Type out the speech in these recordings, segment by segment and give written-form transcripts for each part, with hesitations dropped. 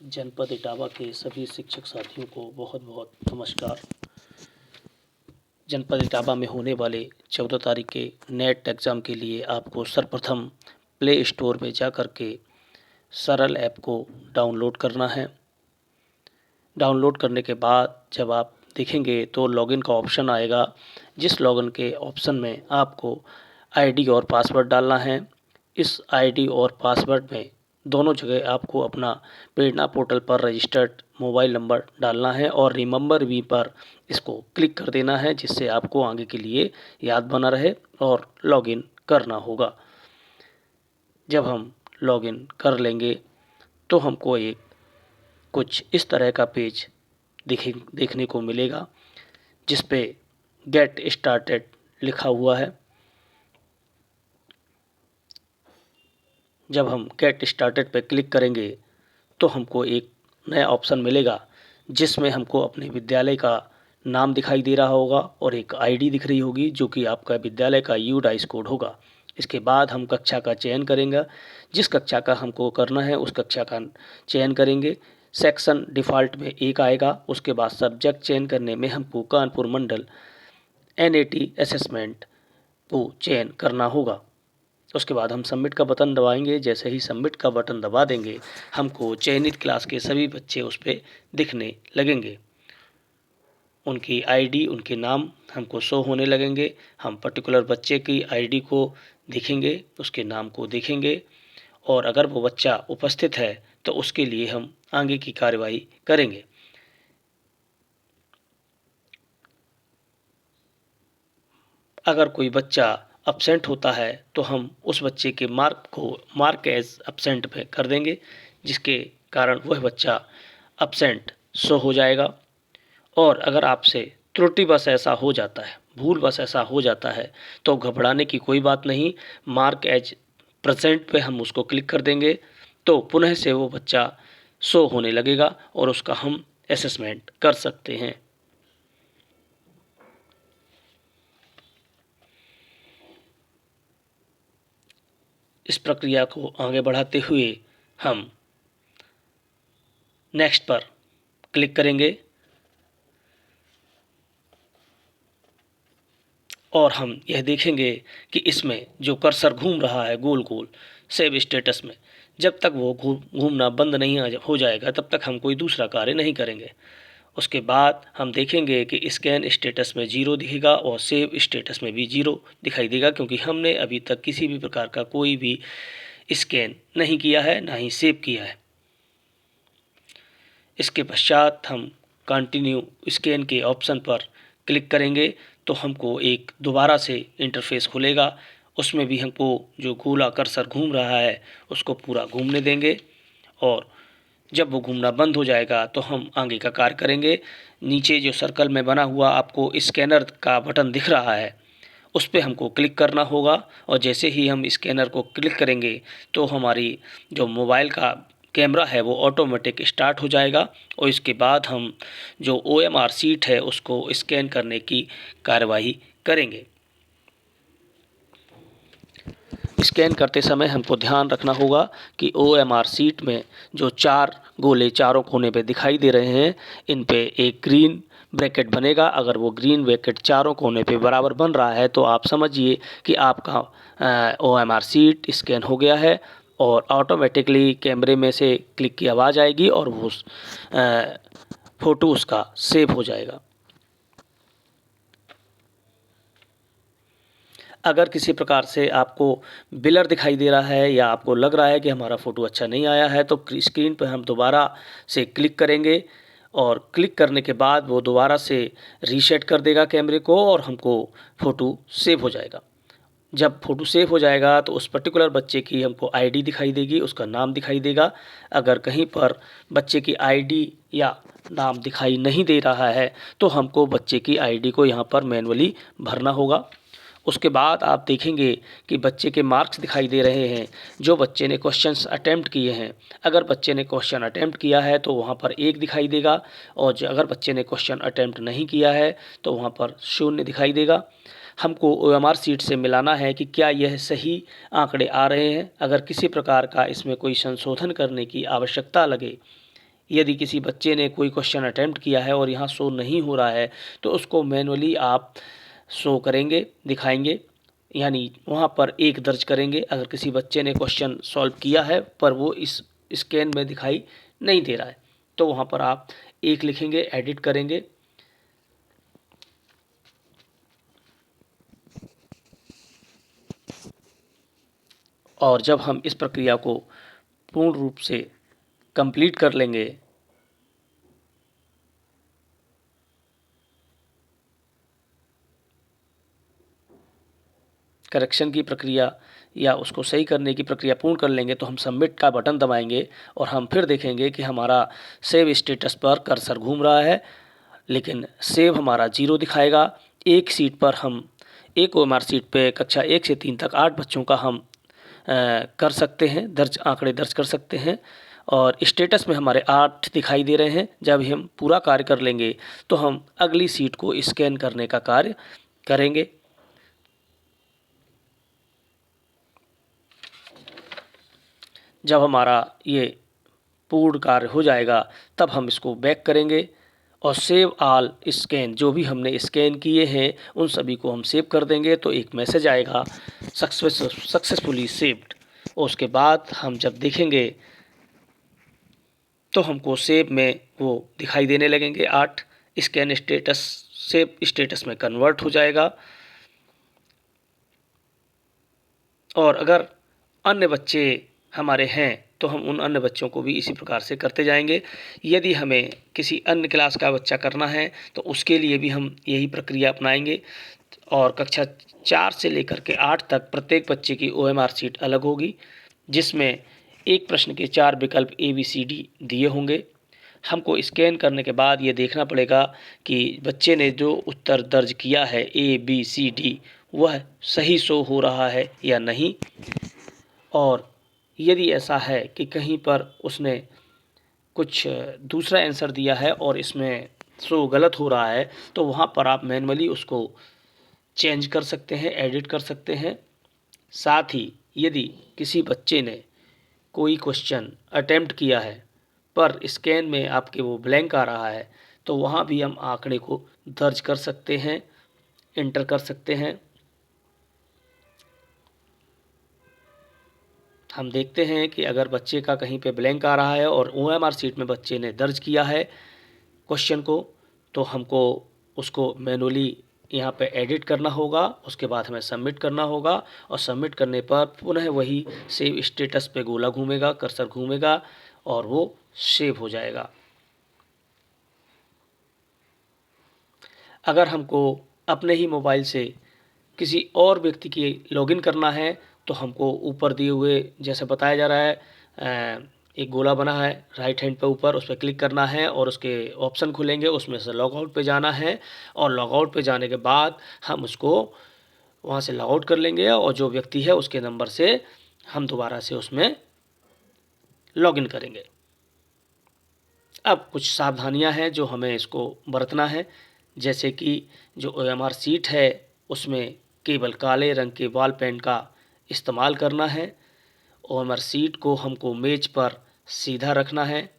जनपद इटावा के सभी शिक्षक साथियों को बहुत बहुत नमस्कार। जनपद इटावा में होने वाले 14 तारीख के नेट एग्ज़ाम के लिए आपको सर्वप्रथम प्ले स्टोर में जा कर के सरल ऐप को डाउनलोड करना है। डाउनलोड करने के बाद जब आप देखेंगे तो लॉगिन का ऑप्शन आएगा, जिस लॉगिन के ऑप्शन में आपको आईडी और पासवर्ड डालना है। इस आईडी और पासवर्ड में दोनों जगह आपको अपना प्रेरणा पोर्टल पर रजिस्टर्ड मोबाइल नंबर डालना है और रिमेंबर मी पर इसको क्लिक कर देना है, जिससे आपको आगे के लिए याद बना रहे और लॉगिन करना होगा। जब हम लॉगिन कर लेंगे तो हमको एक कुछ इस तरह का पेज देखने को मिलेगा, जिस पे गेट स्टार्टेड लिखा हुआ है। जब हम गेट स्टार्टेड पे क्लिक करेंगे तो हमको एक नया ऑप्शन मिलेगा, जिसमें हमको अपने विद्यालय का नाम दिखाई दे रहा होगा और एक आईडी दिख रही होगी, जो कि आपका विद्यालय का यूडाइस कोड होगा। इसके बाद हम कक्षा का चयन करेंगे। जिस कक्षा का हमको करना है उस कक्षा का चयन करेंगे। सेक्शन डिफ़ॉल्ट में 1 आएगा। उसके बाद सब्जेक्ट चयन करने में हमको कानपुर मंडल एनएटी असेसमेंट को चयन करना होगा। उसके बाद हम सबमिट का बटन दबाएंगे। जैसे ही सबमिट का बटन दबा देंगे, हमको चयनित क्लास के सभी बच्चे उस पर दिखने लगेंगे। उनकी आईडी, उनके नाम हमको शो होने लगेंगे। हम पर्टिकुलर बच्चे की आईडी को देखेंगे, उसके नाम को देखेंगे और अगर वो बच्चा उपस्थित है तो उसके लिए हम आगे की कार्यवाही करेंगे। अगर कोई बच्चा एब्सेंट होता है तो हम उस बच्चे के मार्क को मार्क एज एब्सेंट पे कर देंगे, जिसके कारण वह बच्चा एब्सेंट शो हो जाएगा। और अगर आपसे त्रुटिवश ऐसा हो जाता है, भूलवश ऐसा हो जाता है, तो घबराने की कोई बात नहीं। मार्क एज प्रेजेंट पे हम उसको क्लिक कर देंगे तो पुनः से वो बच्चा शो होने लगेगा और उसका हम असेसमेंट कर सकते हैं। इस प्रक्रिया को आगे बढ़ाते हुए हम नेक्स्ट पर क्लिक करेंगे और हम यह देखेंगे कि इसमें जो कर्सर घूम रहा है गोल गोल सेव स्टेटस में, जब तक वो घूमना बंद नहीं हो जाएगा तब तक हम कोई दूसरा कार्य नहीं करेंगे। उसके बाद हम देखेंगे कि स्कैन स्टेटस में 0 दिखेगा और सेव स्टेटस में भी 0 दिखाई देगा, क्योंकि हमने अभी तक किसी भी प्रकार का कोई भी स्कैन नहीं किया है, ना ही सेव किया है। इसके पश्चात हम कंटिन्यू स्कैन के ऑप्शन पर क्लिक करेंगे तो हमको एक दोबारा से इंटरफेस खुलेगा। उसमें भी हमको जो गोला कर्सर घूम रहा है उसको पूरा घूमने देंगे और जब वो घूमना बंद हो जाएगा तो हम आगे का कार्य करेंगे। नीचे जो सर्कल में बना हुआ आपको स्कैनर का बटन दिख रहा है, उस पर हमको क्लिक करना होगा और जैसे ही हम स्कैनर को क्लिक करेंगे तो हमारी जो मोबाइल का कैमरा है वो ऑटोमेटिक स्टार्ट हो जाएगा और इसके बाद हम जो OMR सीट है उसको स्कैन करने की कार्यवाही करेंगे। स्कैन करते समय हमको ध्यान रखना होगा कि OMR सीट में जो 4 गोले चारों कोने पे दिखाई दे रहे हैं, इन पे एक ग्रीन ब्रैकेट बनेगा। अगर वो ग्रीन ब्रैकेट चारों कोने पे बराबर बन रहा है तो आप समझिए कि आपका OMR सीट स्कैन हो गया है और ऑटोमेटिकली कैमरे में से क्लिक की आवाज़ आएगी और वो फ़ोटो उसका सेव हो जाएगा। अगर किसी प्रकार से आपको ब्लर दिखाई दे रहा है या आपको लग रहा है कि हमारा फ़ोटो अच्छा नहीं आया है तो स्क्रीन पर हम दोबारा से क्लिक करेंगे और क्लिक करने के बाद वो दोबारा से रीसेट कर देगा कैमरे को और हमको फ़ोटो सेव हो जाएगा। जब फ़ोटो सेव हो जाएगा तो उस पर्टिकुलर बच्चे की हमको आईडी दिखाई देगी, उसका नाम दिखाई देगा। अगर कहीं पर बच्चे की आईडी या नाम दिखाई नहीं दे रहा है तो हमको बच्चे की आईडी को यहाँ पर मैनुअली भरना होगा। उसके बाद आप देखेंगे कि बच्चे के मार्क्स दिखाई दे रहे हैं, जो बच्चे ने क्वेश्चंस अटेम्प्ट किए हैं। अगर बच्चे ने क्वेश्चन अटेम्प्ट किया है तो वहाँ पर 1 दिखाई देगा और अगर बच्चे ने क्वेश्चन अटेम्प्ट नहीं किया है तो वहाँ पर 0 दिखाई देगा। हमको OMR सीट से मिलाना है कि क्या यह सही आंकड़े आ रहे हैं। अगर किसी प्रकार का इसमें कोई संशोधन करने की आवश्यकता लगे यदि किसी बच्चे ने कोई क्वेश्चन अटेम्प्ट किया है और यहाँ शो नहीं हो रहा है तो उसको मैनुअली आप शो करेंगे, दिखाएंगे, यानी वहाँ पर 1 दर्ज करेंगे। अगर किसी बच्चे ने क्वेश्चन सॉल्व किया है पर वो इस स्कैन में दिखाई नहीं दे रहा है तो वहाँ पर आप 1 लिखेंगे, एडिट करेंगे। और जब हम इस प्रक्रिया को पूर्ण रूप से कंप्लीट कर लेंगे करेक्शन की प्रक्रिया या उसको सही करने की प्रक्रिया पूर्ण कर लेंगे तो हम सबमिट का बटन दबाएंगे और हम फिर देखेंगे कि हमारा सेव स्टेटस पर कर्सर घूम रहा है, लेकिन सेव हमारा 0 दिखाएगा। एक सीट पर हम एक ओएमआर सीट पे कक्षा 1 से 3 तक 8 बच्चों का हम कर सकते हैं, आंकड़े दर्ज कर सकते हैं और स्टेटस में हमारे 8 दिखाई दे रहे हैं। जब हम पूरा कार्य कर लेंगे तो हम अगली सीट को स्कैन करने का कार्य करेंगे। जब हमारा ये पूर्ण कार्य हो जाएगा तब हम इसको बैक करेंगे और सेव ऑल स्कैन, जो भी हमने स्कैन किए हैं उन सभी को हम सेव कर देंगे तो एक मैसेज आएगा सक्सेसफुली सेव्ड। और उसके बाद हम जब देखेंगे तो हमको सेव में वो दिखाई देने लगेंगे 8। स्कैन स्टेटस सेव स्टेटस में कन्वर्ट हो जाएगा। और अगर अन्य बच्चे हमारे हैं तो हम उन अन्य बच्चों को भी इसी प्रकार से करते जाएंगे। यदि हमें किसी अन्य क्लास का बच्चा करना है तो उसके लिए भी हम यही प्रक्रिया अपनाएंगे और कक्षा 4 से लेकर के 8 तक प्रत्येक बच्चे की ओएमआर सीट अलग होगी, जिसमें एक प्रश्न के 4 विकल्प ABCD दिए होंगे। हमको स्कैन करने के बाद ये देखना पड़ेगा कि बच्चे ने जो उत्तर दर्ज किया है ABCD वह सही शो हो रहा है या नहीं। और यदि ऐसा है कि कहीं पर उसने कुछ दूसरा आंसर दिया है और इसमें शो गलत हो रहा है तो वहाँ पर आप मैन्युअली उसको चेंज कर सकते हैं, एडिट कर सकते हैं। साथ ही यदि किसी बच्चे ने कोई क्वेश्चन अटेम्प्ट किया है पर स्कैन में आपके वो ब्लैंक आ रहा है तो वहाँ भी हम आंकड़े को दर्ज कर सकते हैं, एंटर कर सकते हैं। हम देखते हैं कि अगर बच्चे का कहीं पे ब्लैंक आ रहा है और ओएमआर सीट में बच्चे ने दर्ज किया है क्वेश्चन को तो हमको उसको मैनुअली यहाँ पे एडिट करना होगा। उसके बाद हमें सबमिट करना होगा और सबमिट करने पर पुनः वही सेव स्टेटस पे गोला घूमेगा, कर्सर घूमेगा और वो सेव हो जाएगा। अगर हमको अपने ही मोबाइल से किसी और व्यक्ति की लॉगिन करना है तो हमको ऊपर दिए हुए जैसे बताया जा रहा है एक गोला बना है राइट हैंड पे ऊपर, उस पर क्लिक करना है और उसके ऑप्शन खुलेंगे, उसमें से लॉग आउट पे जाना है और लॉग आउट पे जाने के बाद हम उसको वहाँ से लॉग आउट कर लेंगे और जो व्यक्ति है उसके नंबर से हम दोबारा से उसमें लॉगिन करेंगे। अब कुछ सावधानियां हैं जो हमें इसको बरतना है, जैसे कि जो ओएमआर सीट है उसमें केवल काले रंग के बॉल पेन का इस्तेमाल करना है। ओएमआर सीट को हमको मेज पर सीधा रखना है,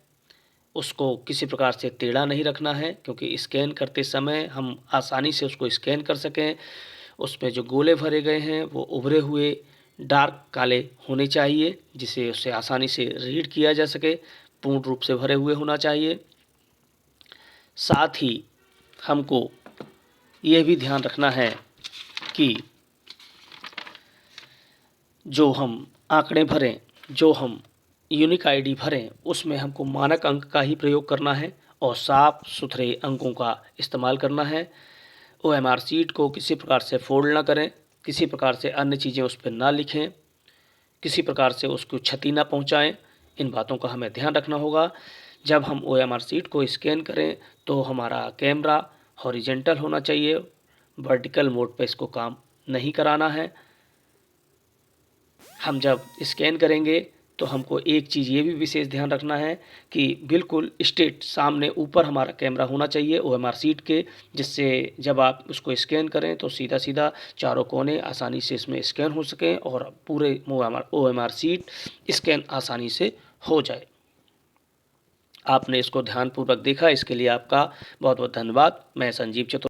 उसको किसी प्रकार से टेढ़ा नहीं रखना है क्योंकि स्कैन करते समय हम आसानी से उसको स्कैन कर सकें। उसमें जो गोले भरे गए हैं वो उभरे हुए डार्क काले होने चाहिए जिसे उससे आसानी से रीड किया जा सके, पूर्ण रूप से भरे हुए होना चाहिए। साथ ही हमको यह भी ध्यान रखना है कि जो हम आंकड़े भरें, जो हम यूनिक आईडी भरें उसमें हमको मानक अंक का ही प्रयोग करना है और साफ सुथरे अंकों का इस्तेमाल करना है। ओएमआर सीट को किसी प्रकार से फोल्ड ना करें, किसी प्रकार से अन्य चीज़ें उस पर ना लिखें, किसी प्रकार से उसको क्षति ना पहुंचाएं। इन बातों का हमें ध्यान रखना होगा। जब हम ओएमआर सीट को स्कैन करें तो हमारा कैमरा हॉरिजेंटल होना चाहिए, वर्टिकल मोड पे इसको काम नहीं कराना है। हम जब स्कैन करेंगे तो हमको एक चीज़ ये भी विशेष ध्यान रखना है कि बिल्कुल स्ट्रेट सामने ऊपर हमारा कैमरा होना चाहिए ओएमआर सीट के, जिससे जब आप उसको स्कैन करें तो सीधा सीधा चारों कोने आसानी से इसमें स्कैन हो सकें और पूरे ओएमआर सीट स्कैन आसानी से हो जाए। आपने इसको ध्यानपूर्वक देखा, इसके लिए आपका बहुत बहुत धन्यवाद। मैं संजीव चतुर्वेदी।